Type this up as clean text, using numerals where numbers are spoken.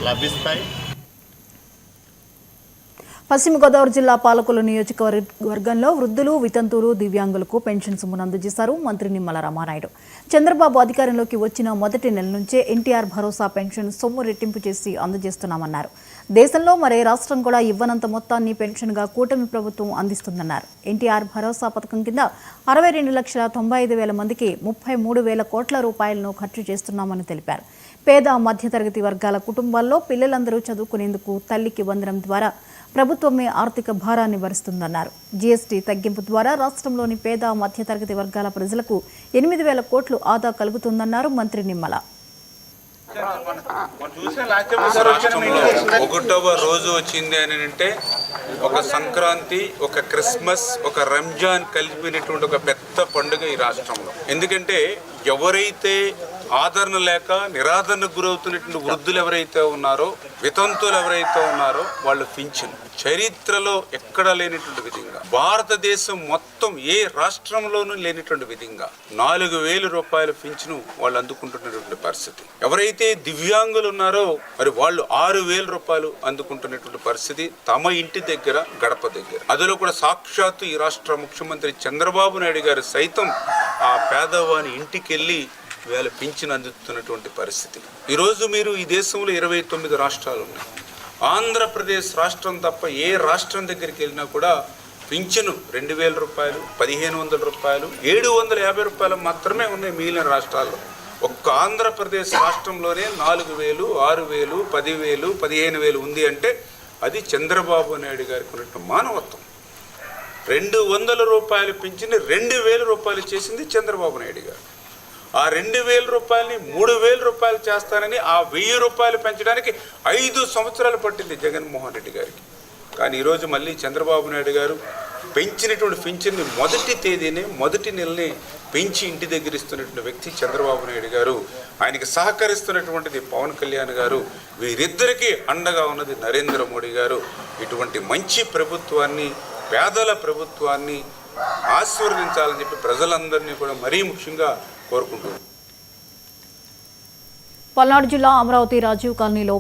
లభిస్తాయి. పశ్చిమ గోదావరి జిల్లా పాలకొల్లు నియోజకవర్గంలో వృద్ధులు, వితంతువులు, దివ్యాంగులకు పెన్షన్ సొమ్మును అందజేశారు మంత్రి నిమ్మల రామానాయుడు. చంద్రబాబు అధికారంలోకి వచ్చిన మొదటి నెల నుంచే ఎన్టీఆర్ భరోసా పెన్షన్ సొమ్ము రెట్టింపు చేసి అందజేస్తున్నామన్నారు. దేశంలో మరే రాష్ట్రం కూడా ఇవ్వనంత మొత్తాన్ని పెన్షన్గా కూటమి ప్రభుత్వం అందిస్తుందన్నారు. ఎన్టీఆర్ భరోసా పథకం కింద 62,95,000 మందికి 33,000 కోట్ల రూపాయలను ఖర్చు చేస్తున్నామని తెలిపారు. పేద మధ్యతరగతి వర్గాల కుటుంబాల్లో పిల్లలందరూ చదువుకునేందుకు తల్లికి వందనం ద్వారా ప్రభుత్వమే ఆర్థిక భారాన్ని భరిస్తుందన్నారు. జీఎస్టీ తగ్గింపు ద్వారా రాష్ట్రంలోని పేద మధ్యతరగతి వర్గాల ప్రజలకు 8,000 కోట్లు ఆదా కలుగుతుందన్నారు మంత్రి నిమ్మల. ఒకటవ రోజు వచ్చింది అని అంటే ఒక సంక్రాంతి, ఒక క్రిస్మస్, ఒక రంజాన్ కలిపినటువంటి ఒక పెద్ద పండుగ ఈ రాష్ట్రంలో. ఎందుకంటే ఎవరైతే ఆదరణ లేక నిరాదరణకు గురవుతున్నటువంటి వృద్ధులు ఎవరైతే ఉన్నారో, వితంతువులు ఎవరైతే ఉన్నారో వాళ్ళు పింఛన్ చరిత్రలో ఎక్కడా లేనటువంటి విధంగా, భారతదేశం మొత్తం ఏ రాష్ట్రంలోనూ లేనటువంటి విధంగా 4,000 రూపాయల పింఛను వాళ్ళు అందుకుంటున్నటువంటి పరిస్థితి. ఎవరైతే దివ్యాంగులు ఉన్నారో మరి వాళ్ళు 6,000 రూపాయలు అందుకుంటున్నటువంటి పరిస్థితి తమ ఇంటి దగ్గర, గడప దగ్గర. అందులో కూడా సాక్షాత్తు ఈ రాష్ట్ర ముఖ్యమంత్రి చంద్రబాబు నాయుడు గారు సైతం ఆ పేదవాని ఇంటికి వెళ్ళి వీళ్ళు పింఛను అందుతున్నటువంటి పరిస్థితి. ఈరోజు మీరు ఈ దేశంలో 29 రాష్ట్రాలు ఉన్నాయి. ఆంధ్రప్రదేశ్ రాష్ట్రం తప్ప ఏ రాష్ట్రం దగ్గరికి వెళ్ళినా కూడా పింఛను 2,000 రూపాయలు, 1,500 రూపాయలు, 750 రూపాయలు మాత్రమే ఉన్నాయి మిగిలిన రాష్ట్రాల్లో. ఒక్క ఆంధ్రప్రదేశ్ రాష్ట్రంలోనే 4,000, 6,000, 10,000, 15,000 ఉంది అంటే అది చంద్రబాబు నాయుడు గారికి ఉన్నట్టు మానవత్వం. 200 రూపాయలు పింఛను 2,000 రూపాయలు చేసింది చంద్రబాబు నాయుడు గారు. ఆ 2,000 రూపాయలని 3,000 రూపాయలు చేస్తానని ఆ 1,000 రూపాయలు పెంచడానికి 5 సంవత్సరాలు పట్టింది జగన్మోహన్ రెడ్డి గారికి. కానీ ఈరోజు మళ్ళీ చంద్రబాబు నాయుడు గారు పెంచినటువంటి పింఛన్ని మొదటి తేదీనే, మొదటి నెలని పెంచి ఇంటి దగ్గర ఇస్తున్నటువంటి వ్యక్తి చంద్రబాబు నాయుడు గారు. ఆయనకి సహకరిస్తున్నటువంటిది పవన్ కళ్యాణ్ గారు. వీరిద్దరికీ అండగా ఉన్నది నరేంద్ర మోడీ గారు. ఇటువంటి మంచి ప్రభుత్వాన్ని, పేదల ప్రభుత్వాన్ని ఆశీర్వదించాలని చెప్పి ప్రజలందరినీ కూడా మరీ ముఖ్యంగా కోరుకుంటున్నాను. పల్నాడు జిల్లా అమరావతి రాజీవ్ కాలనీలో